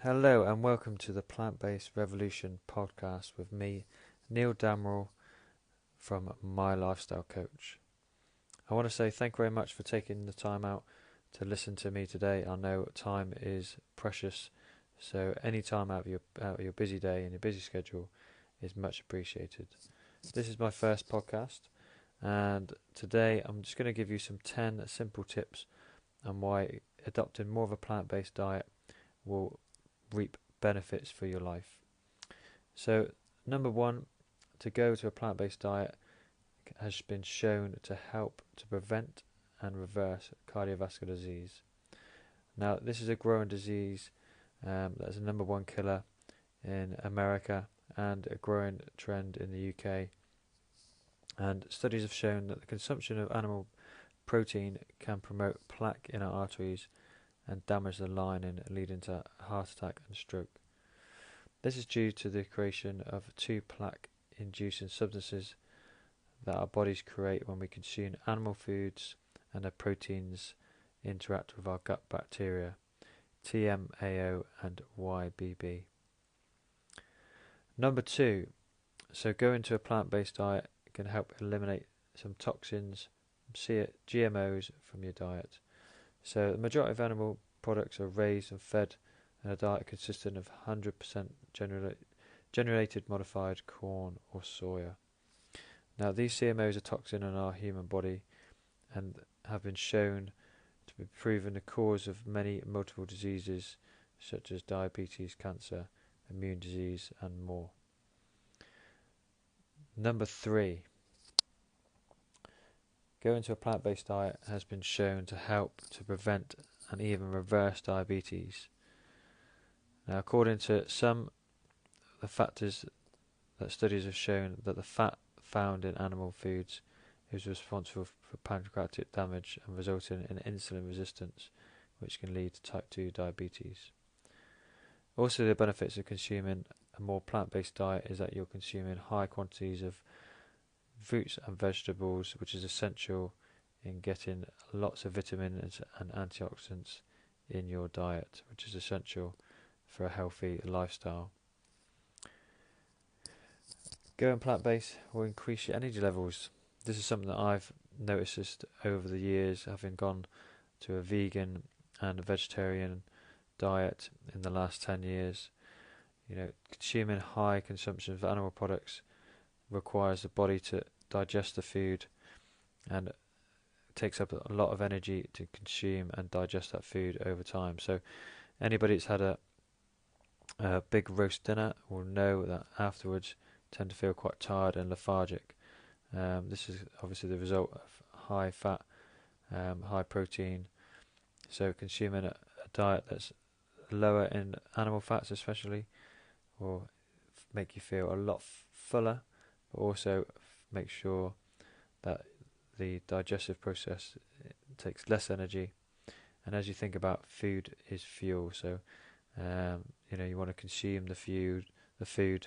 Hello and welcome to the Plant-Based Revolution podcast with me, Neil Damerell from My Lifestyle Coach. I want to say thank you very much for taking the time out to listen to me today. I know time is precious, so any time out of your busy day and your busy schedule is much appreciated. This is my first podcast, and today I'm just going to give you some 10 simple tips on why adopting more of a plant-based diet will reap benefits for your life. So, number one, to go to a plant-based diet has been shown to help to prevent and reverse cardiovascular disease. Now, this is a growing disease that's the number one killer in America and a growing trend in the UK. And studies have shown that the consumption of animal protein can promote plaque in our arteries and damage the lining, leading to heart attack and stroke. This is due to the creation of two plaque-inducing substances that our bodies create when we consume animal foods and the proteins interact with our gut bacteria, TMAO and YBB. Number two, so going to a plant-based diet can help eliminate some toxins, GMOs from your diet. So the majority of animal products are raised and fed in a diet consisting of 100% generated modified corn or soya. Now these CMOs are toxin in our human body and have been shown to be proven the cause of many multiple diseases such as diabetes, cancer, immune disease and more. Number three, going to a plant-based diet has been shown to help to prevent and even reverse diabetes. Now, according to some the factors that studies have shown that the fat found in animal foods is responsible for pancreatic damage and resulting in insulin resistance, which can lead to type 2 diabetes. Also, the benefits of consuming a more plant-based diet is that you're consuming high quantities of fruits and vegetables, which is essential in getting lots of vitamins and antioxidants in your diet, which is essential for a healthy lifestyle. Going plant-based will increase your energy levels. This is something that I've noticed over the years, having gone to a vegan and a vegetarian diet in the last 10 years. Consuming high consumption of animal products requires the body to digest the food, and it takes up a lot of energy to consume and digest that food over time. So anybody that's had a big roast dinner will know that afterwards tend to feel quite tired and lethargic. This is obviously the result of high fat, high protein. So consuming a diet that's lower in animal fats especially will make you feel a lot fuller, but also make sure that the digestive process takes less energy. And as you think about, food is fuel, so you want to consume the food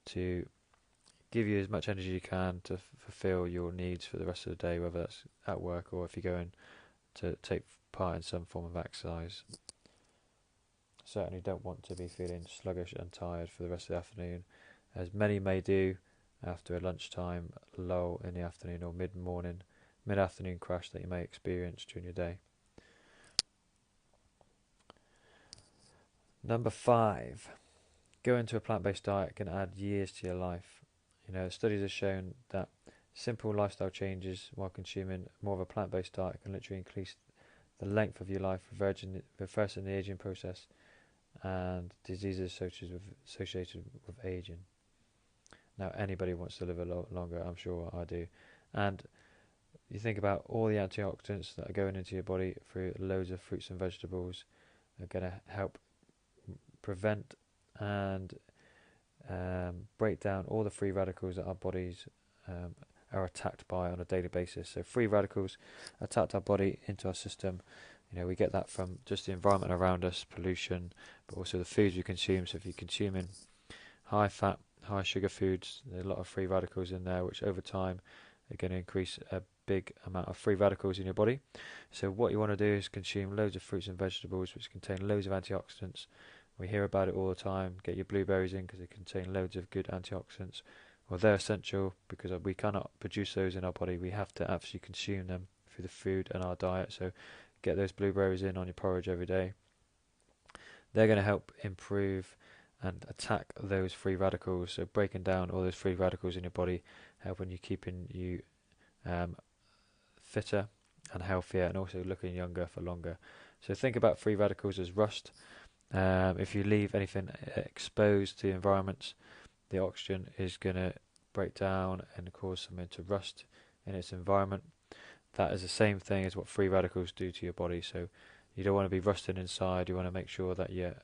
to give you as much energy you can to fulfill your needs for the rest of the day, whether that's at work or if you're going to take part in some form of exercise. Certainly don't want to be feeling sluggish and tired for the rest of the afternoon, as many may do after a lunchtime lull in the afternoon or mid-afternoon crash that you may experience during your day. Number 5, going to a plant-based diet can add years to your life. Studies have shown that simple lifestyle changes while consuming more of a plant-based diet can literally increase the length of your life, reversing the aging process and diseases associated with aging. Now, anybody wants to live a lot longer, I'm sure I do. And you think about all the antioxidants that are going into your body through loads of fruits and vegetables are going to help prevent and break down all the free radicals that our bodies are attacked by on a daily basis. So free radicals attack our body into our system. We get that from just the environment around us, pollution, but also the foods we consume. So if you're consuming high fat, high sugar foods, there's a lot of free radicals in there, which over time are going to increase a big amount of free radicals in your body. So what you want to do is consume loads of fruits and vegetables which contain loads of antioxidants, We hear about it all the time. Get your blueberries in because they contain loads of good antioxidants. Well, they're essential because we cannot produce those in our body. We have to actually consume them through the food and our diet. So get those blueberries in on your porridge every day. They're going to help improve and attack those free radicals. So breaking down all those free radicals in your body, helping you, keeping you fitter and healthier, and also looking younger for longer. So think about free radicals as rust. If you leave anything exposed to the environment, the oxygen is going to break down and cause something to rust in its environment. That is the same thing as what free radicals do to your body. So you don't want to be rusting inside. You want to make sure that you're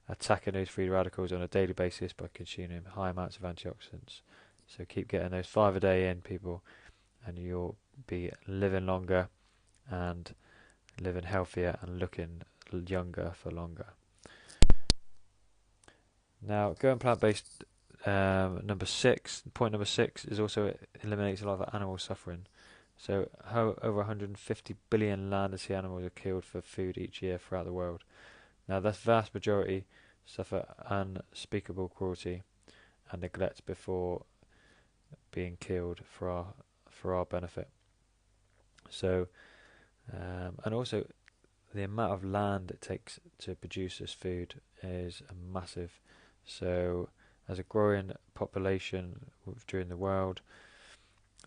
attacking those free radicals on a daily basis by consuming high amounts of antioxidants. So keep getting those 5 a day in, people, and you'll be living longer and living healthier and looking younger for longer. Now, going plant-based, point number 6 is also it eliminates a lot of animal suffering. So over 150 billion land and sea animals are killed for food each year throughout the world. Now, the vast majority suffer unspeakable cruelty and neglect before being killed for our benefit. So, and also the amount of land it takes to produce this food is massive. So, as a growing population during the world,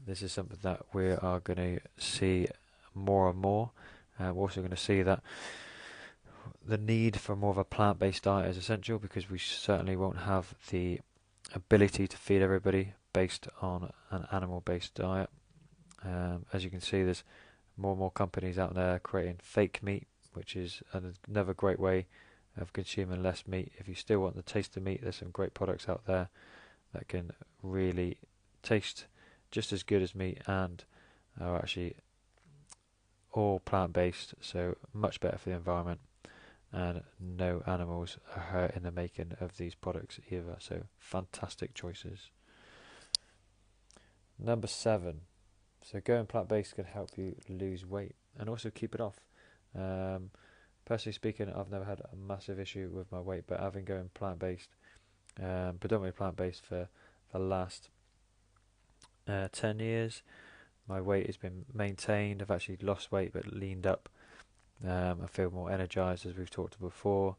this is something that we are going to see more and more. We're also going to see that the need for more of a plant-based diet is essential, because we certainly won't have the ability to feed everybody based on an animal-based diet. As you can see, there's more and more companies out there creating fake meat, which is another great way of consuming less meat. If you still want the taste of meat, there's some great products out there that can really taste just as good as meat and are actually all plant-based, so much better for the environment, and no animals are hurt in the making of these products either. So fantastic choices. Number 7. So going plant-based can help you lose weight and also keep it off. Personally speaking, I've never had a massive issue with my weight, but having going plant-based, predominantly plant-based for the last 10 years, my weight has been maintained. I've actually lost weight but leaned up. I feel more energized, as we've talked about before.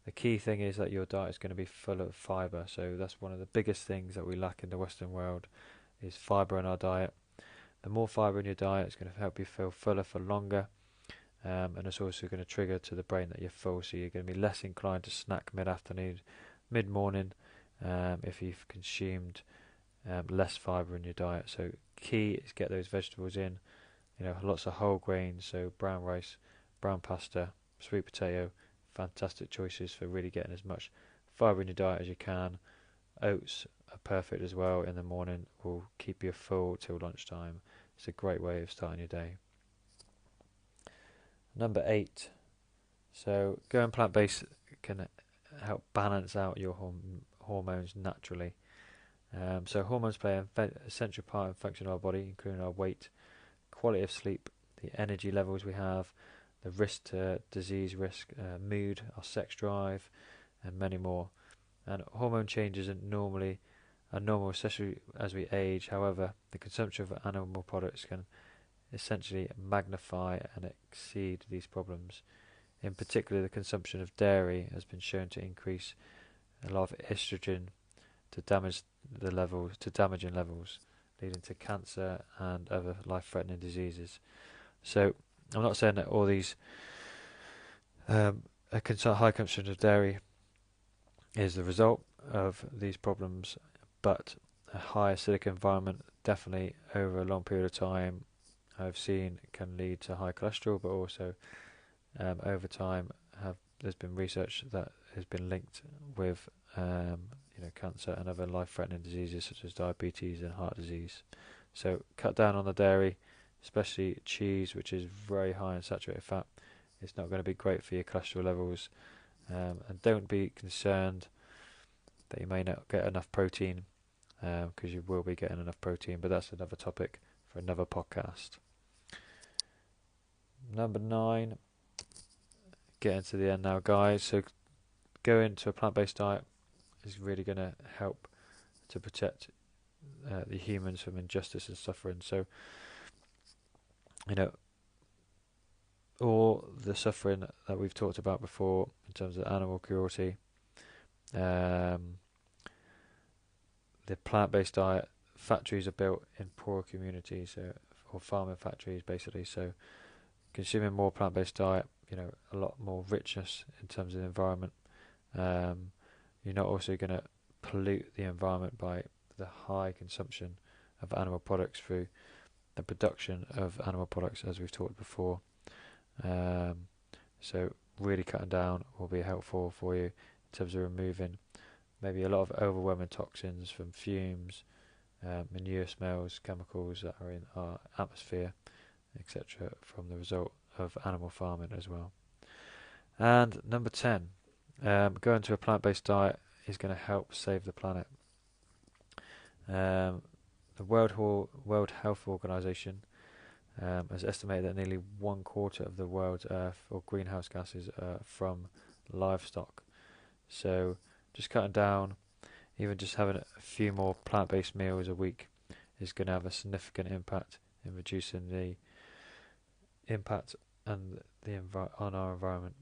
The key thing is that your diet is going to be full of fibre. So that's one of the biggest things that we lack in the Western world, is fibre in our diet. The more fibre in your diet is going to help you feel fuller for longer, and it's also going to trigger to the brain that you're full, so you're going to be less inclined to snack mid-afternoon, mid-morning, if you've consumed less fibre in your diet. So key is get those vegetables in, lots of whole grains, so brown rice, brown pasta, sweet potato, fantastic choices for really getting as much fibre in your diet as you can. Oats are perfect as well in the morning, will keep you full till lunchtime. It's a great way of starting your day. Number 8. So going plant-based can help balance out your hormones naturally. So hormones play an essential part in function of our body, including our weight, quality of sleep, the energy levels we have, the risk to disease risk, mood, our sex drive, and many more. And hormone changes are normal, especially as we age. However, the consumption of animal products can essentially magnify and exceed these problems. In particular, the consumption of dairy has been shown to increase a lot of estrogen to damaging levels, leading to cancer and other life-threatening diseases. So I'm not saying that all these high consumption of dairy is the result of these problems, but a high acidic environment definitely over a long period of time I've seen can lead to high cholesterol, but also over time there's been research that has been linked with cancer and other life-threatening diseases such as diabetes and heart disease. So cut down on the dairy, especially cheese, which is very high in saturated fat. It's not going to be great for your cholesterol levels, and don't be concerned that you may not get enough protein, because you will be getting enough protein, but that's another topic for another podcast. Number 9, getting to the end now, guys. So going to a plant-based diet is really going to help to protect the humans from injustice and suffering. So, all the suffering that we've talked about before in terms of animal cruelty, the plant-based diet, factories are built in poorer communities, or farming factories basically. So consuming more plant-based diet, a lot more richness in terms of the environment. You're not also going to pollute the environment by the high consumption of animal products through the production of animal products, as we've talked before. So really cutting down will be helpful for you in terms of removing maybe a lot of overwhelming toxins from fumes, manure smells, chemicals that are in our atmosphere, etc., from the result of animal farming as well. And number 10, going to a plant-based diet is going to help save the planet. The World Health Organization has estimated that nearly 1/4 of the world's Earth or greenhouse gases are from livestock. So just cutting down, even just having a few more plant-based meals a week is going to have a significant impact in reducing the impact on our environment.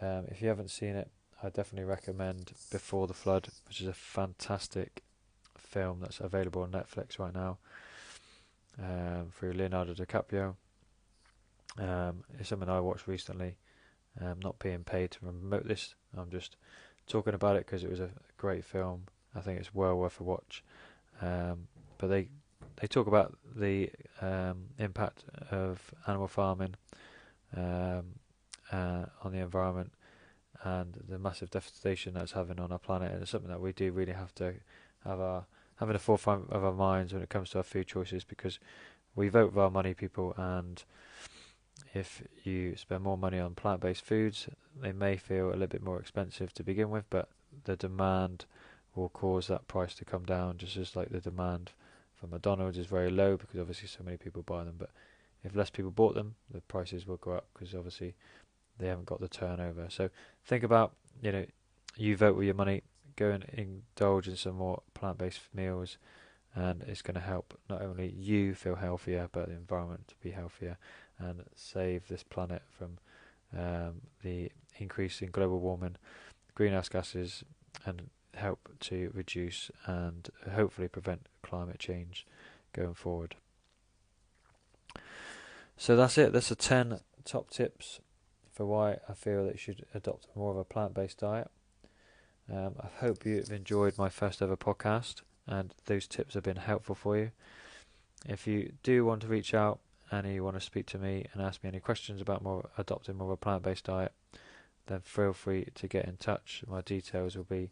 If you haven't seen it, I definitely recommend Before the Flood, which is a fantastic film that's available on Netflix right now, through Leonardo DiCaprio. It's something I watched recently. I'm not being paid to promote this. I'm just talking about it because it was a great film. I think it's well worth a watch. But they talk about the impact of animal farming on the environment and the massive devastation that's having on our planet, and it's something that we do really have to have in the forefront of our minds when it comes to our food choices, because we vote with our money, people, and if you spend more money on plant-based foods, they may feel a little bit more expensive to begin with, but the demand will cause that price to come down, just as like the demand for McDonald's is very low because obviously so many people buy them, but if less people bought them, the prices will go up because obviously they haven't got the turnover. So think about, you vote with your money, go and indulge in some more plant-based meals, and it's going to help not only you feel healthier, but the environment to be healthier and save this planet from the increase in global warming, greenhouse gases, and help to reduce and hopefully prevent climate change going forward. So that's it. That's the 10 top tips for why I feel that you should adopt more of a plant-based diet. I hope you've enjoyed my first ever podcast and those tips have been helpful for you. If you do want to reach out and you want to speak to me and ask me any questions about adopting more of a plant-based diet, then feel free to get in touch. My details will be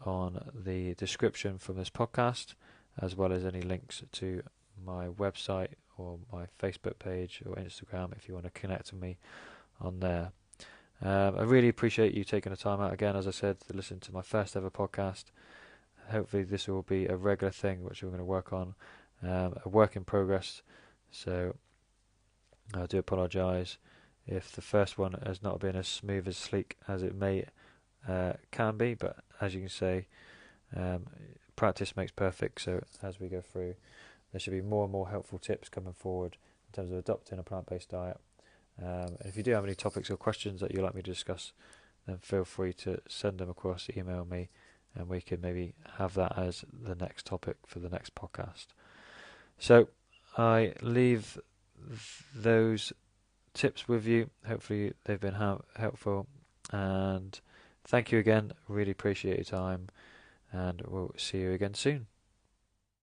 on the description from this podcast, as well as any links to my website or my Facebook page or Instagram if you want to connect with me on there. I really appreciate you taking the time out again, as I said, to listen to my first ever podcast. Hopefully this will be a regular thing which we're going to work on, a work in progress. So I do apologise if the first one has not been as smooth as sleek as it can be, but as you can say, practice makes perfect. So as we go through, there should be more and more helpful tips coming forward in terms of adopting a plant-based diet. And if you do have any topics or questions that you'd like me to discuss, then feel free to send them across, email me, and we can maybe have that as the next topic for the next podcast. So I leave those tips with you. Hopefully they've been helpful, and thank you again. Really appreciate your time, and we'll see you again soon.